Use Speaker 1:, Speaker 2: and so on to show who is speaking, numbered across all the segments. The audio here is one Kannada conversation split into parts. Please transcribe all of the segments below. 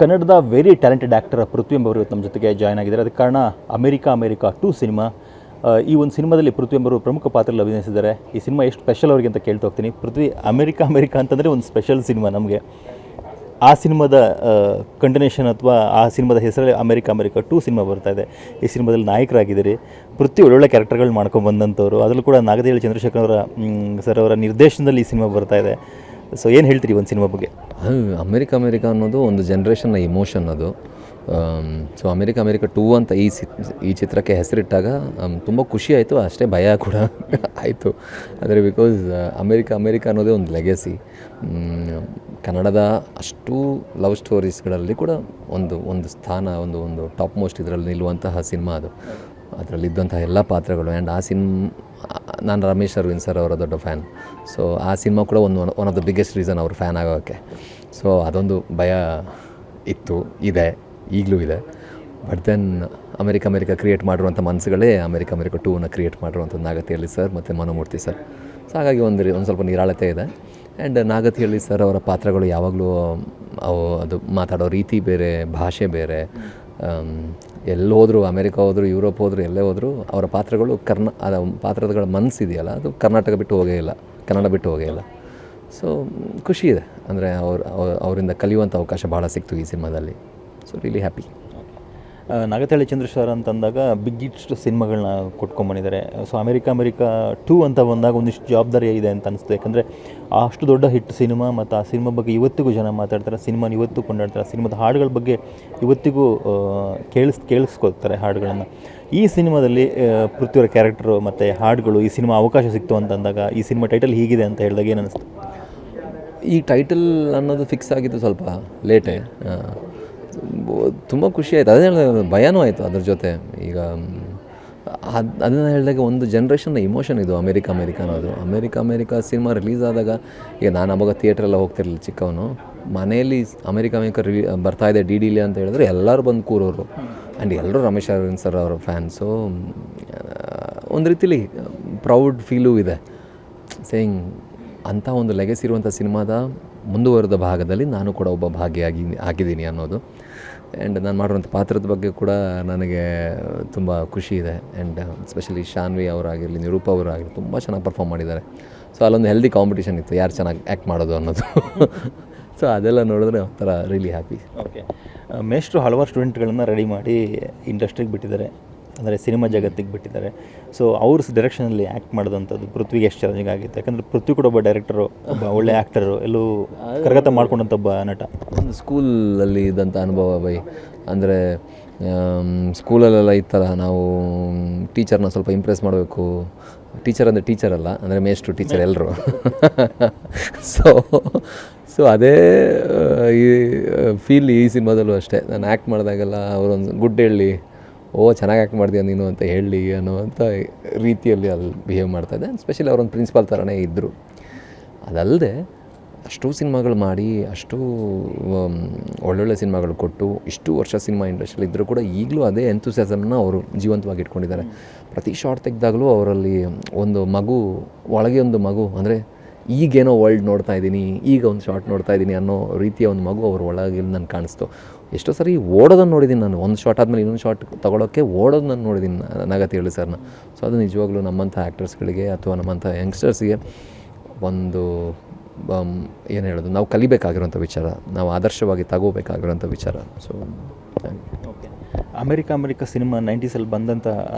Speaker 1: ಕನ್ನಡದ ವೆರಿ ಟ್ಯಾಲೆಂಟೆಡ್ ಆ್ಯಕ್ಟರ್ ಪೃಥ್ವಿ ಎಂಬವರು ಇವತ್ತು ನಮ್ಮ ಜೊತೆಗೆ ಜಾಯ್ನ್ ಆಗಿದ್ದಾರೆ. ಅದಕ್ಕೆ ಕಾರಣ ಅಮೆರಿಕಾ 2 ಸಿನಿಮಾ. ಈ ಒಂದು ಸಿನಿಮಾದಲ್ಲಿ ಪೃಥ್ವಿ ಎಂಬವರು ಪ್ರಮುಖ ಪಾತ್ರದಲ್ಲಿ ಅಭಿನಯಿಸಿದ್ದಾರೆ. ಈ ಸಿನಿಮಾ ಎಷ್ಟು ಸ್ಪೆಷಲ್ ಅವ್ರಿಗೆ ಅಂತ ಕೇಳ್ತಾ ಹೋಗ್ತೀನಿ. ಪೃಥ್ವಿ, ಅಮೆರಿಕಾ ಅಂತಂದರೆ ಒಂದು ಸ್ಪೆಷಲ್ ಸಿನಿಮಾ ನಮಗೆ. ಆ ಸಿನಿಮಾದ ಕಂಟಿನ್ಯೂಷನ್ ಅಥವಾ ಆ ಸಿನಿಮಾದ ಹೆಸರಲ್ಲಿ ಅಮೆರಿಕಾ 2 ಸಿನಿಮಾ ಬರ್ತಾ ಇದೆ. ಈ ಸಿನಿಮಾದಲ್ಲಿ ನಾಯಕರಾಗಿದ್ದೀರಿ. ಪೃಥ್ವಿ ಒಳ್ಳೊಳ್ಳೆ ಕ್ಯಾರೆಕ್ಟರ್ಗಳು ಮಾಡ್ಕೊಂಡು ಬಂದಂಥವ್ರು. ಅದರಲ್ಲೂ ಕೂಡ ನಾಗತಿಹಳ್ಳಿ ಚಂದ್ರಶೇಖರ್ ಸರ್ ಅವರ ನಿರ್ದೇಶನದಲ್ಲಿ ಈ ಸಿನಿಮಾ ಬರ್ತಾ ಇದೆ. ಸೊ ಏನು ಹೇಳ್ತೀರಿ ಒಂದು ಸಿನಿಮಾ ಬಗ್ಗೆ?
Speaker 2: ಅಮೆರಿಕಾ ಅನ್ನೋದು ಒಂದು ಜನ್ರೇಷನ್ನ ಇಮೋಷನ್ ಅದು. ಸೊ ಅಮೆರಿಕಾ 2 ಅಂತ ಈ ಚಿತ್ರಕ್ಕೆ ಹೆಸರಿಟ್ಟಾಗ ತುಂಬ ಖುಷಿ ಆಯಿತು, ಅಷ್ಟೇ ಭಯ ಕೂಡ ಆಯಿತು. ಆದರೆ ಬಿಕಾಸ್ ಅಮೆರಿಕಾ ಅನ್ನೋದೇ ಒಂದು ಲೆಗೆಸಿ. ಕನ್ನಡದ ಅಷ್ಟು ಲವ್ ಸ್ಟೋರೀಸ್ಗಳಲ್ಲಿ ಕೂಡ ಒಂದು ಸ್ಥಾನ, ಒಂದು ಟಾಪ್ ಮೋಸ್ಟ್ ಇದರಲ್ಲಿ ನಿಲ್ಲುವಂತಹ ಸಿನಿಮಾ ಅದು. ಅದರಲ್ಲಿದ್ದಂತಹ ಎಲ್ಲ ಪಾತ್ರಗಳು. ಆ್ಯಂಡ್ ನಾನು ರಮೇಶ್ ಅರವಿಂದ್ ಸರ್ ಅವರ ದೊಡ್ಡ ಫ್ಯಾನ್. ಸೊ ಆ ಸಿನಿಮಾ ಕೂಡ one of the biggest reason ಅವ್ರ ಫ್ಯಾನ್ ಆಗೋಕ್ಕೆ. ಸೊ ಅದೊಂದು ಭಯ ಇತ್ತು, ಈಗಲೂ ಇದೆ. ಬಟ್ ದೆನ್ ಅಮೆರಿಕಾ ಕ್ರಿಯೇಟ್ ಮಾಡಿರುವಂಥ ಮನಸ್ಸುಗಳೇ ಅಮೆರಿಕಾ 2ನ ಕ್ರಿಯೇಟ್ ಮಾಡಿರುವಂಥದ್ದು ನಾಗತಿಹಳ್ಳಿ ಸರ್ ಮತ್ತು ಮನೋಮೂರ್ತಿ ಸರ್. ಸೊ ಹಾಗಾಗಿ ಒಂದು ಸ್ವಲ್ಪ ನಿರಾಳತೆ ಇದೆ. ಆ್ಯಂಡ್ ನಾಗತಿಹಳ್ಳಿ ಸರ್ ಅವರ ಪಾತ್ರಗಳು ಯಾವಾಗಲೂ ಅದು ಮಾತಾಡೋ ರೀತಿ ಬೇರೆ, ಭಾಷೆ ಬೇರೆ. ಎಲ್ಲೋದ್ರು, ಅಮೆರಿಕ ಹೋದ್ರು, ಯುರೋಪ್ ಹೋದ್ರು, ಎಲ್ಲೇ ಹೋದರೂ ಅವರ ಪಾತ್ರಗಳು ಪಾತ್ರಗಳ ಮನಸ್ಸಿದೆಯಲ್ಲ, ಅದು ಕರ್ನಾಟಕ ಬಿಟ್ಟು ಹೋಗೇ ಇಲ್ಲ, ಕನ್ನಡ ಬಿಟ್ಟು ಹೋಗೇ ಇಲ್ಲ. ಸೊ ಖುಷಿ ಇದೆ. ಅಂದರೆ ಅವರಿಂದ ಕಲಿಯುವಂಥ ಅವಕಾಶ ಭಾಳ ಸಿಕ್ತು ಈ ಸಿನಿಮಾದಲ್ಲಿ. So really happy.
Speaker 1: Nagathihalli Chandrashekhar ಅಂತಂದಾಗ ಬಿಗ್ಗೆಸ್ಟ್ ಸಿನಿಮಾಗಳನ್ನ ಕೊಟ್ಕೊಂಡ್ಬಂದಿದ್ದಾರೆ. ಸೊ ಅಮೆರಿಕಾ 2 ಅಂತ ಬಂದಾಗ ಒಂದಿಷ್ಟು ಜವಾಬ್ದಾರಿ ಇದೆ ಅಂತ ಅನಿಸ್ತು. ಯಾಕಂದರೆ ಅಷ್ಟು ದೊಡ್ಡ ಹಿಟ್ ಸಿನಿಮಾ, ಮತ್ತು ಆ ಸಿನಿಮಾ ಬಗ್ಗೆ ಇವತ್ತಿಗೂ ಜನ ಮಾತಾಡ್ತಾರೆ, ಸಿನಿಮಾನ ಇವತ್ತು ಕೊಂಡಾಡ್ತಾರೆ, ಸಿನಿಮಾದ ಹಾಡುಗಳ ಬಗ್ಗೆ ಇವತ್ತಿಗೂ ಕೇಳಿಸ್ಕೊಳ್ತಾರೆ ಹಾಡುಗಳನ್ನು. ಈ ಸಿನಿಮಾದಲ್ಲಿ ಪೃಥ್ವಿಯವರ ಕ್ಯಾರೆಕ್ಟರು ಮತ್ತು ಹಾಡುಗಳು, ಈ ಸಿನಿಮಾ ಅವಕಾಶ ಸಿಕ್ತು ಅಂತಂದಾಗ ಈ ಸಿನಿಮಾ ಟೈಟಲ್ ಹೀಗಿದೆ ಅಂತ ಹೇಳಿದಾಗ ಏನು ಅನ್ನಿಸ್ತು?
Speaker 2: ಈ ಟೈಟಲ್ ಅನ್ನೋದು ಫಿಕ್ಸ್ ಆಗಿದ್ದು ಸ್ವಲ್ಪ ಲೇಟೇ. ತುಂಬ ಖುಷಿ ಆಯಿತು. ಅದೇ ಭಯನೂ ಆಯಿತು ಅದ್ರ ಜೊತೆ. ಈಗ ಅದನ್ನು ಹೇಳಿದಾಗ ಒಂದು ಜನ್ರೇಷನ್ನ ಇಮೋಷನ್ ಇದು ಅಮೆರಿಕಾ ಅನ್ನೋದು. ಅಮೆರಿಕಾ ಸಿನಿಮಾ ರಿಲೀಸ್ ಆದಾಗ, ಈಗ ನಾನು ಅವಾಗ ಥಿಯೇಟ್ರೆಲ್ಲ ಹೋಗ್ತಿರಲಿಲ್ಲ ಚಿಕ್ಕವನು. ಮನೆಯಲ್ಲಿ ಅಮೆರಿಕಾ ಬರ್ತಾಯಿದೆ ಡಿಡಿಲಿ ಅಂತ ಹೇಳಿದ್ರೆ ಎಲ್ಲರೂ ಬಂದು ಕೂರೋರು. ಆ್ಯಂಡ್ ಎಲ್ಲರೂ ರಮೇಶ್ ಅರವಿಂದ್ ಸರ್ ಅವರ ಫ್ಯಾನ್ಸು. ಒಂದು ರೀತಿಲಿ ಪ್ರೌಡ್ ಫೀಲೂ ಇದೆ, ಸೇಯಿಂಗ್ ಅಂಥ ಒಂದು ಲೆಗೆಸಿ ಇರುವಂಥ ಸಿನಿಮಾದ ಮುಂದುವರೆದ ಭಾಗದಲ್ಲಿ ನಾನು ಕೂಡ ಒಬ್ಬ ಆಗಿದ್ದೀನಿ ಅನ್ನೋದು. ಆ್ಯಂಡ್ ನಾನು ಮಾಡಿರುವಂಥ ಪಾತ್ರದ ಬಗ್ಗೆ ಕೂಡ ನನಗೆ ತುಂಬ ಖುಷಿ ಇದೆ. ಆ್ಯಂಡ್ ಸ್ಪೆಷಲಿ ಶಾನ್ವಿ ಅವರಾಗಿರಲಿ, ನಿರೂಪ ಅವರಾಗಿರಲಿ ತುಂಬ ಚೆನ್ನಾಗಿ ಪರ್ಫಾರ್ಮ್ ಮಾಡಿದ್ದಾರೆ. ಸೊ ಅಲ್ಲೊಂದು ಹೆಲ್ದಿ ಕಾಂಪಿಟೇಷನ್ ಇತ್ತು, ಯಾರು ಚೆನ್ನಾಗಿ ಆ್ಯಕ್ಟ್ ಮಾಡೋದು ಅನ್ನೋದು. ಸೊ ಅದೆಲ್ಲ ನೋಡಿದ್ರೆ ಒಂಥರ ರಿಯಲಿ ಹ್ಯಾಪಿ.
Speaker 1: ಓಕೆ, ಮೇಷ್ಟ್ರು ಹಲವಾರು ಸ್ಟೂಡೆಂಟ್ಗಳನ್ನು ರೆಡಿ ಮಾಡಿ ಇಂಡಸ್ಟ್ರಿಗೆ ಬಿಟ್ಟಿದ್ದಾರೆ, ಅಂದರೆ ಸಿನಿಮಾ ಜಗತ್ತಿಗೆ ಬಿಟ್ಟಿದ್ದಾರೆ. ಸೊ ಅವ್ರ ಡೈರೆಕ್ಷನಲ್ಲಿ ಆ್ಯಕ್ಟ್ ಮಾಡೋದಂಥದ್ದು ಪೃಥ್ವಿಗೆ ಎಷ್ಟು ಚಾಲೆಂಜಿಂಗ್ ಆಗಿತ್ತು? ಯಾಕಂದರೆ ಪೃಥ್ವಿ ಕೂಡ ಒಬ್ಬ ಡೈರೆಕ್ಟರು, ಒಬ್ಬ ಒಳ್ಳೆ ಆ್ಯಕ್ಟರು, ಎಲ್ಲೂ ಕರಗತ ಮಾಡ್ಕೊಂಡಂಥ ಒಬ್ಬ ನಟ.
Speaker 2: ಒಂದು ಸ್ಕೂಲಲ್ಲಿ ಇದ್ದಂಥ ಅನುಭವ ಬೈ. ಅಂದರೆ ಸ್ಕೂಲಲ್ಲೆಲ್ಲ ಈ ಥರ ನಾವು ಟೀಚರ್ನ ಸ್ವಲ್ಪ ಇಂಪ್ರೆಸ್ ಮಾಡಬೇಕು. ಟೀಚರ್ ಅಂದರೆ ಟೀಚರ್ ಅಲ್ಲ, ಅಂದರೆ ಮೇಷ್ಟ್ರು ಟೀಚರ್ ಎಲ್ಲರೂ. ಸೊ ಅದೇ ಈ ಫೀಲ್ ಈ ಸಿನಿಮಾದಲ್ಲೂ ಅಷ್ಟೇ. ನಾನು ಆ್ಯಕ್ಟ್ ಮಾಡಿದಾಗೆಲ್ಲ ಅವರೊಂದು ಗುಡ್ ಹೇಳಿ, ಚೆನ್ನಾಗಿ ಆ್ಯಕ್ಟ್ ಮಾಡ್ತೀಯ ನೀನು ಅಂತ ಹೇಳಿ ಅನ್ನೋವಂಥ ರೀತಿಯಲ್ಲಿ ಅಲ್ಲಿ ಬಿಹೇವ್ ಮಾಡ್ತಾಯಿದ್ದೆ. ಸ್ಪೆಷಲಿ ಅವರೊಂದು ಪ್ರಿನ್ಸಿಪಾಲ್ ಥರನೇ ಇದ್ದರು. ಅದಲ್ಲದೆ ಅಷ್ಟು ಸಿನಿಮಾಗಳು ಮಾಡಿ, ಅಷ್ಟು ಒಳ್ಳೊಳ್ಳೆ ಸಿನಿಮಾಗಳು ಕೊಟ್ಟು, ಇಷ್ಟು ವರ್ಷ ಸಿನಿಮಾ ಇಂಡಸ್ಟ್ರಿಯಲ್ಲಿ ಇದ್ದರೂ ಕೂಡ ಈಗಲೂ ಅದೇ ಎಂಥೂಸಿಯಾಸಮ್ನ ಅವರು ಜೀವಂತವಾಗಿ ಇಟ್ಕೊಂಡಿದ್ದಾರೆ. ಪ್ರತಿ ಶಾರ್ಟ್ ತೆಗೆದಾಗಲೂ ಅವರಲ್ಲಿ ಒಂದು ಮಗು, ಒಳಗೆ ಒಂದು ಮಗು, ಅಂದರೆ ಈಗೇನೋ ವರ್ಲ್ಡ್ ನೋಡ್ತಾ ಇದ್ದೀನಿ, ಈಗ ಒಂದು ಶಾರ್ಟ್ ನೋಡ್ತಾ ಇದ್ದೀನಿ ಅನ್ನೋ ರೀತಿಯ ಒಂದು ಮಗು ಅವ್ರ ಒಳಗೆ ನನಗೆ ಕಾಣಿಸ್ತು. ಎಷ್ಟೋ ಸರಿ ಓಡೋದನ್ನು ನೋಡಿದ್ದೀನಿ ನಾನು, ಒಂದು ಶಾರ್ಟ್ ಆದಮೇಲೆ ಇನ್ನೊಂದು ಶಾರ್ಟ್ ತೊಗೊಳೋಕ್ಕೆ ಓಡೋದು ನಾನು ನೋಡಿದ್ದೀನಿ ನಾಗತಿಹಳ್ಳಿ ಸರ್ನ. ಸೊ ಅದು ನಿಜವಾಗ್ಲೂ ನಮ್ಮಂಥ ಆ್ಯಕ್ಟರ್ಸ್ಗಳಿಗೆ ಅಥವಾ ನಮ್ಮಂಥ ಯಂಗ್ಸ್ಟರ್ಸಿಗೆ ಒಂದು ಏನು ಹೇಳೋದು, ನಾವು ಕಲಿಬೇಕಾಗಿರೋಂಥ ವಿಚಾರ, ನಾವು ಆದರ್ಶವಾಗಿ ತಗೋಬೇಕಾಗಿರೋಂಥ ವಿಚಾರ. ಸೊ
Speaker 1: ಓಕೆ, ಅಮೆರಿಕಾ ಸಿನಿಮಾ 90ಸಲ್ಲಿ ಬಂದಂಥ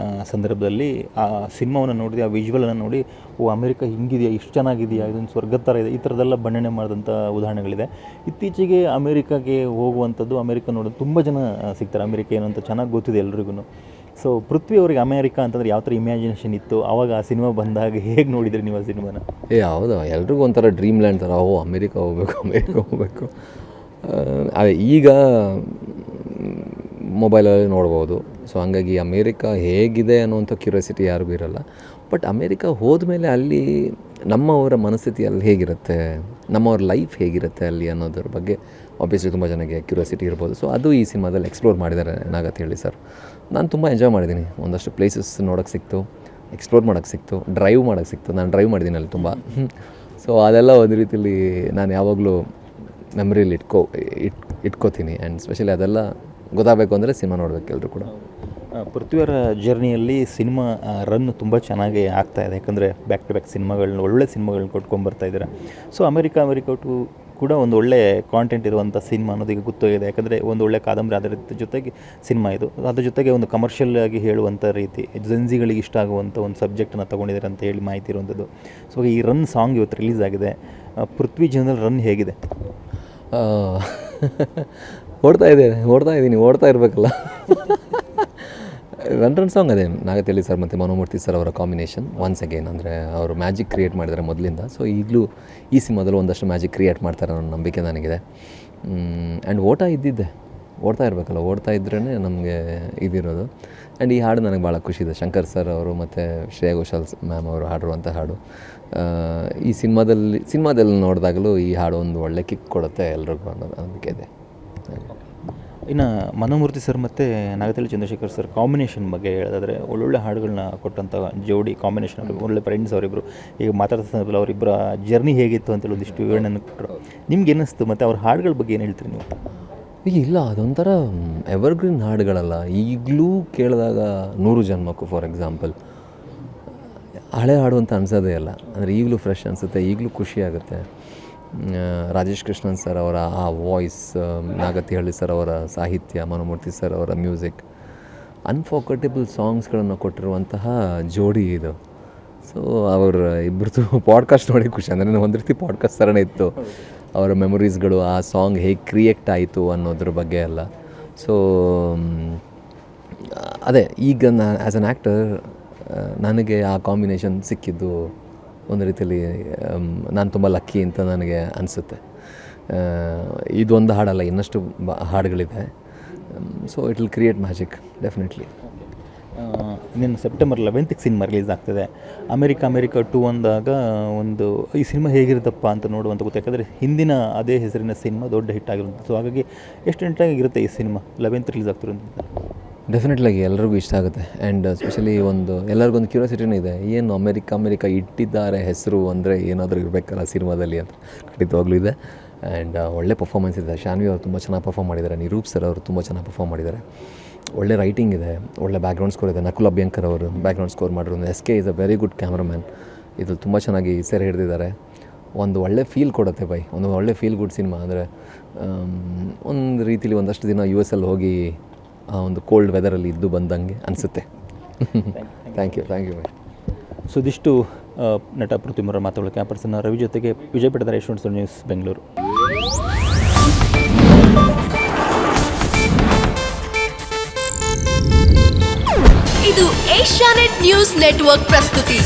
Speaker 1: ಸಂದರ್ಭದಲ್ಲಿ ಆ ಸಿನಿಮಾವನ್ನು ನೋಡಿ, ಆ ವಿಜುವಲನ್ನು ನೋಡಿ, ಅಮೆರಿಕ ಹಿಂಗಿದೆಯಾ, ಇಷ್ಟು ಚೆನ್ನಾಗಿದೆಯಾ, ಇದೊಂದು ಸ್ವರ್ಗದ ಥರ ಇದೆ, ಈ ಥರದ್ದೆಲ್ಲ ಬಣ್ಣನೆ ಮಾಡಿದಂಥ ಉದಾಹರಣೆಗಳಿದೆ. ಇತ್ತೀಚೆಗೆ ಅಮೆರಿಕಾಗೆ ಹೋಗುವಂಥದ್ದು, ಅಮೆರಿಕ ನೋಡೋದು ತುಂಬ ಜನ ಸಿಗ್ತಾರೆ. ಅಮೆರಿಕ ಏನು ಅಂತ ಚೆನ್ನಾಗಿ ಗೊತ್ತಿದೆ ಎಲ್ರಿಗೂ. ಸೊ ಪೃಥ್ವಿ ಅವರಿಗೆ ಅಮೆರಿಕಾ ಅಂತಂದರೆ ಯಾವ ಥರ ಇಮ್ಯಾಜಿನೇಷನ್ ಇತ್ತು ಆವಾಗ ಆ ಸಿನಿಮಾ ಬಂದಾಗ? ಹೇಗೆ ನೋಡಿದ್ರಿ ನೀವು ಆ ಸಿನಿಮಾನ?
Speaker 2: ಹೌದು, ಎಲ್ರಿಗೂ ಒಂಥರ ಡ್ರೀಮ್ ಲ್ಯಾಂಡ್ ಥರ, ಅಮೆರಿಕ ಹೋಗಬೇಕು. ಈಗ ಮೊಬೈಲಲ್ಲಿ ನೋಡ್ಬೋದು. ಸೊ ಹಂಗಾಗಿ ಅಮೇರಿಕಾ ಹೇಗಿದೆ ಅನ್ನೋಂಥ ಕ್ಯೂರಿಯಾಸಿಟಿ ಯಾರಿಗೂ ಇರಲ್ಲ. ಬಟ್ ಅಮೇರಿಕಾ ಹೋದ್ಮೇಲೆ ಅಲ್ಲಿ ನಮ್ಮವರ ಮನಸ್ಥಿತಿ ಅಲ್ಲಿ ಹೇಗಿರುತ್ತೆ, ನಮ್ಮವ್ರ ಲೈಫ್ ಹೇಗಿರುತ್ತೆ ಅಲ್ಲಿ ಅನ್ನೋದ್ರ ಬಗ್ಗೆ ಆಬ್ವಿಯಸ್ಲಿ ತುಂಬ ಜನಕ್ಕೆ ಕ್ಯೂರಿಯಾಸಿಟಿ ಇರ್ಬೋದು. ಸೊ ಅದು ಈ ಸಿನಿಮಾದಲ್ಲಿ ಎಕ್ಸ್ಪ್ಲೋರ್ ಮಾಡಿದ್ದಾರೆ ನಾಗತಿಹಳ್ಳಿ ಸರ್. ನಾನು ತುಂಬ ಎಂಜಾಯ್ ಮಾಡಿದ್ದೀನಿ. ಒಂದಷ್ಟು ಪ್ಲೇಸಸ್ ನೋಡೋಕ್ಕೆ ಸಿಕ್ತು, ಎಕ್ಸ್ಪ್ಲೋರ್ ಮಾಡೋಕ್ಕೆ ಸಿಕ್ತು, ಡ್ರೈವ್ ಮಾಡೋಕ್ಕೆ ಸಿಕ್ತು. ನಾನು ಡ್ರೈವ್ ಮಾಡಿದ್ದೀನಿ ಅಲ್ಲಿ ತುಂಬ. ಸೊ ಅದೆಲ್ಲ ಒಂದು ರೀತಿಯಲ್ಲಿ ನಾನು ಯಾವಾಗಲೂ ಮೆಮರೀಲಿ ಇಟ್ಕೋತೀನಿ. ಆ್ಯಂಡ್ ಸ್ಪೆಷಲಿ ಅದೆಲ್ಲ ಗೊತ್ತಾಗಬೇಕು ಅಂದರೆ ಸಿನಿಮಾ ನೋಡಬೇಕು ಎಲ್ಲರೂ ಕೂಡ.
Speaker 1: ಪೃಥ್ವಿಯವರ ಜರ್ನಿಯಲ್ಲಿ ಸಿನಿಮಾ ರನ್ ತುಂಬ ಚೆನ್ನಾಗಿ ಆಗ್ತಾ ಇದೆ, ಯಾಕಂದರೆ ಬ್ಯಾಕ್ ಟು ಬ್ಯಾಕ್ ಸಿನಿಮಾಗಳನ್ನ ಒಳ್ಳೆ ಸಿನಿಮಾಗಳನ್ನ ಕೊಟ್ಕೊಂಡ್ಬರ್ತಾ ಇದ್ದಾರೆ. ಸೊ ಅಮೆರಿಕ ಟು ಕೂಡ ಒಂದು ಒಳ್ಳೆ ಕಾಂಟೆಂಟ್ ಇರುವಂಥ ಸಿನಿಮಾ ಅನ್ನೋದು ಈಗ ಗೊತ್ತಾಗಿದೆ, ಯಾಕಂದರೆ ಒಂದು ಒಳ್ಳೆ ಕಾದಂಬರಿ ಆಧಾರಿತ ಜೊತೆಗೆ ಸಿನಿಮಾ ಇದು, ಅದ್ರ ಜೊತೆಗೆ ಒಂದು ಕಮರ್ಷಿಯಲ್ ಆಗಿ ಹೇಳುವಂಥ ರೀತಿ ಜೆನ್ಸಿಗಳಿಗೆ ಇಷ್ಟ ಆಗುವಂಥ ಒಂದು ಸಬ್ಜೆಕ್ಟನ್ನು ತೊಗೊಂಡಿದ್ದಾರೆ ಅಂತ ಹೇಳಿ ಮಾಹಿತಿ ಇರುವಂಥದ್ದು. ಸೊ ಈ ರನ್ ಸಾಂಗ್ ಇವತ್ತು ರಿಲೀಸ್ ಆಗಿದೆ. ಪೃಥ್ವಿ ಜನರಲ್ ರನ್ ಹೇಗಿದೆ?
Speaker 2: ಓಡ್ತಾ ಇದ್ದೀನಿ, ಓಡ್ತಾ ಇರಬೇಕಲ್ಲ. ರನ್ ಸಾಂಗ್ ಅದೇ ನಾಗತಿಹಳ್ಳಿ ಸರ್ ಮತ್ತು ಮನೋಮೂರ್ತಿ ಸರ್ ಅವರ ಕಾಂಬಿನೇಷನ್ ಒನ್ಸ್ ಅಗೇನ್. ಅಂದರೆ ಅವರು ಮ್ಯಾಜಿಕ್ ಕ್ರಿಯೇಟ್ ಮಾಡಿದ್ದಾರೆ ಮೊದಲಿಂದ. ಸೊ ಈಗಲೂ ಈ ಸಿನಿಮಾದಲ್ಲೂ ಒಂದಷ್ಟು ಮ್ಯಾಜಿಕ್ ಕ್ರಿಯೇಟ್ ಮಾಡ್ತಾರೆ ಅನ್ನೋ ನಂಬಿಕೆ ನನಗಿದೆ. ಆ್ಯಂಡ್ ಓಡ್ತಾ ಇರಬೇಕಲ್ಲ, ಓಡ್ತಾ ಇದ್ರೇ ನಮಗೆ ಇದಿರೋದು. ಆ್ಯಂಡ್ ಈ ಹಾಡು ನನಗೆ ಭಾಳ ಖುಷಿ ಇದೆ. ಶಂಕರ್ ಸರ್ ಅವರು ಮತ್ತು ಶ್ರೇಯಾ ಘೋಷಾಲ್ ಮ್ಯಾಮ್ ಅವರು ಹಾಡಿರುವಂಥ ಹಾಡು. ಈ ಸಿನಿಮಾದಲ್ಲಿ ನೋಡಿದಾಗಲೂ ಈ ಹಾಡು ಒಂದು ಒಳ್ಳೆ ಕಿಕ್ ಕೊಡುತ್ತೆ ಎಲ್ರಿಗೂ ಅನ್ನೋದು ನಂಬಿಕೆ ಇದೆ.
Speaker 1: ಇನ್ನು ಮನೋಮೂರ್ತಿ ಸರ್ ಮತ್ತು ನಾಗತಿಹಳ್ಳಿ ಚಂದ್ರಶೇಖರ್ ಸರ್ ಕಾಂಬಿನೇಷನ್ ಬಗ್ಗೆ ಹೇಳೋದಾದರೆ ಒಳ್ಳೊಳ್ಳೆ ಹಾಡುಗಳನ್ನ ಕೊಟ್ಟಂಥ ಜೋಡಿ ಕಾಂಬಿನೇಷನ್, ಒಳ್ಳೆ ಫ್ರೆಂಡ್ಸ್ ಅವರಿಬ್ಬರು. ಈಗ ಮಾತಾಡ್ತಾ ಸಂದರ್ಭದಲ್ಲಿ ಅವರಿಬ್ಬರ ಜರ್ನಿ ಹೇಗಿತ್ತು ಅಂತೇಳಿ ಒಂದಿಷ್ಟು ವಿವರಣೆಯನ್ನು ಕೊಟ್ಟರು. ನಿಮ್ಗೆ ಏನಿಸ್ತು ಮತ್ತು ಅವ್ರ ಹಾಡುಗಳ ಬಗ್ಗೆ ಏನು ಹೇಳ್ತೀರಿ ನೀವು?
Speaker 2: ಇಲ್ಲ, ಅದೊಂಥರ ಎವರ್ಗ್ರೀನ್ ಹಾಡುಗಳಲ್ಲ. ಈಗಲೂ ಕೇಳಿದಾಗ 100 ಜನ್ಮಕ್ಕೂ ಫಾರ್ ಎಕ್ಸಾಂಪಲ್ ಹಳೆ ಹಾಡು ಅಂತ ಅನ್ಸೋದೇ ಇಲ್ಲ. ಅಂದರೆ ಈಗಲೂ ಫ್ರೆಶ್ ಅನಿಸುತ್ತೆ, ಈಗಲೂ ಖುಷಿಯಾಗುತ್ತೆ. ರಾಜೇಶ್ ಕೃಷ್ಣನ್ ಸರ್ ಅವರ ಆ ವಾಯ್ಸ್, ನಾಗತಿಹಳ್ಳಿ ಸರ್ ಅವರ ಸಾಹಿತ್ಯ, ಮನೋಮೂರ್ತಿ ಸರ್ ಅವರ ಮ್ಯೂಸಿಕ್, ಅನ್ಫರ್ಗೆಟಬಲ್ ಸಾಂಗ್ಸ್ಗಳನ್ನು ಕೊಟ್ಟಿರುವಂತಹ ಜೋಡಿ ಇದು. ಸೊ ಅವರ ಇಬ್ಬರದು ಪಾಡ್ಕಾಸ್ಟ್ ನೋಡಿ ಖುಷಿ. ಅಂದರೆ ಒಂದು ರೀತಿ ಪಾಡ್ಕಾಸ್ಟ್ ಥರನೇ ಇತ್ತು. ಅವರ ಮೆಮೊರೀಸ್ಗಳು, ಆ ಸಾಂಗ್ ಹೇಗೆ ಕ್ರಿಯೇಟ್ ಆಯಿತು ಅನ್ನೋದ್ರ ಬಗ್ಗೆ ಎಲ್ಲ. ಸೊ ಅದೇ ಈಗ ಆ್ಯಸ್ ಅನ್ ಆ್ಯಕ್ಟರ್ ನನಗೆ ಆ ಕಾಂಬಿನೇಷನ್ ಸಿಕ್ಕಿದ್ದು ಒಂದು ರೀತಿಯಲ್ಲಿ ನಾನು ತುಂಬ ಲಕ್ಕಿ ಅಂತ ನನಗೆ ಅನಿಸುತ್ತೆ. ಇದೊಂದು ಹಾಡಲ್ಲ, ಇನ್ನಷ್ಟು ಹಾಡುಗಳಿದೆ. So it will create magic definitely.
Speaker 1: ಇನ್ನೇನು ಸೆಪ್ಟೆಂಬರ್ 11th ಸಿನಿಮಾ ರಿಲೀಸ್ ಆಗ್ತದೆ. ಅಮೆರಿಕ 2 ಅಂದಾಗ ಒಂದು ಈ ಸಿನಿಮಾ ಹೇಗಿರುತ್ತಪ್ಪ ಅಂತ ನೋಡುವಂಥ ಗೊತ್ತು, ಯಾಕಂದರೆ ಹಿಂದಿನ ಅದೇ ಹೆಸರಿನ ಸಿನಿಮಾ ದೊಡ್ಡ ಹಿಟ್ ಆಗಿರುವಂಥದ್ದು. ಸೊ ಹಾಗಾಗಿ ಎಷ್ಟು ಇಂಟಾಗಿರುತ್ತೆ ಈ ಸಿನಿಮಾ 11th ರಿಲೀಸ್ ಆಗ್ತಿರೋಂಥದ್ದು?
Speaker 2: ಡೆಫಿನೆಟ್ಲಾಗಿ ಎಲ್ಲರಿಗೂ ಇಷ್ಟ ಆಗುತ್ತೆ. ಆ್ಯಂಡ್ ಸ್ಪೆಷಲಿ ಎಲ್ಲರಿಗೊಂದು ಕ್ಯೂರಿಯಾಸಿಟಿನೂ ಇದೆ, ಏನು ಅಮೆರಿಕ ಇಟ್ಟಿದ್ದಾರೆ ಹೆಸರು ಅಂದರೆ ಏನಾದರೂ ಇರಬೇಕಲ್ಲ ಸಿನಿಮಾದಲ್ಲಿ ಅಂತ. ಖಂಡಿತವಾಗ್ಲೂ ಇದೆ. ಆ್ಯಂಡ್ ಒಳ್ಳೆ ಪರ್ಫಾರ್ಮೆನ್ಸ್ ಇದೆ. ಶಾನ್ವಿ ಅವರು ತುಂಬ ಚೆನ್ನಾಗಿ ಪರ್ಫಾರ್ಮ್ ಮಾಡಿದ್ದಾರೆ. ನಿರೂಪ್ ಸರ್ ಅವರು ತುಂಬ ಚೆನ್ನಾಗಿ ಪರ್ಫಾರ್ಮ್ ಮಾಡಿದ್ದಾರೆ. ಒಳ್ಳೆ ರೈಟಿಂಗ್ ಇದೆ, ಒಳ್ಳೆ ಬ್ಯಾಕ್ಗ್ರೌಂಡ್ ಸ್ಕೋರ್ ಇದೆ. ನಕುಲ್ ಅಭ್ಯಂಕರ್ ಅವರು ಬ್ಯಾಕ್ಗ್ರೌಂಡ್ ಸ್ಕೋರ್ ಮಾಡಿರೋದು. SK is a very good cameraman. ಇದು ತುಂಬ ಚೆನ್ನಾಗಿ ಸೆರೆ ಹಿಡಿದಿದ್ದಾರೆ. ಒಂದು ಒಳ್ಳೆ ಫೀಲ್ ಕೊಡುತ್ತೆ ಒಂದು ಒಳ್ಳೆ ಫೀಲ್ ಗುಡ್ ಸಿನಿಮಾ. ಅಂದರೆ ಒಂದು ರೀತಿಲಿ ಒಂದಷ್ಟು ದಿನ US ಹೋಗಿ ಒಂದು ಕೋಲ್ಡ್ ವೆದರಲ್ಲಿ ಇದ್ದು ಬಂದಂಗೆ ಅನಿಸುತ್ತೆ. Thank you by.
Speaker 1: ಸೊ ಇದಿಷ್ಟು ನಟ ಪೃಥ್ವಿಯವರ ಮಾತುಗಳು. ಕ್ಯಾಪರ್ಸನ್ ರವಿ ಜೊತೆಗೆ ವಿಜಯ್ ಪಟ್ಟದ ಯಶವಂತ ನ್ಯೂಸ್ ಬೆಂಗಳೂರು.
Speaker 3: ಇದು ಏಷ್ಯಾನೆಟ್ ನ್ಯೂಸ್ ನೆಟ್ವರ್ಕ್ ಪ್ರಸ್ತುತಿ.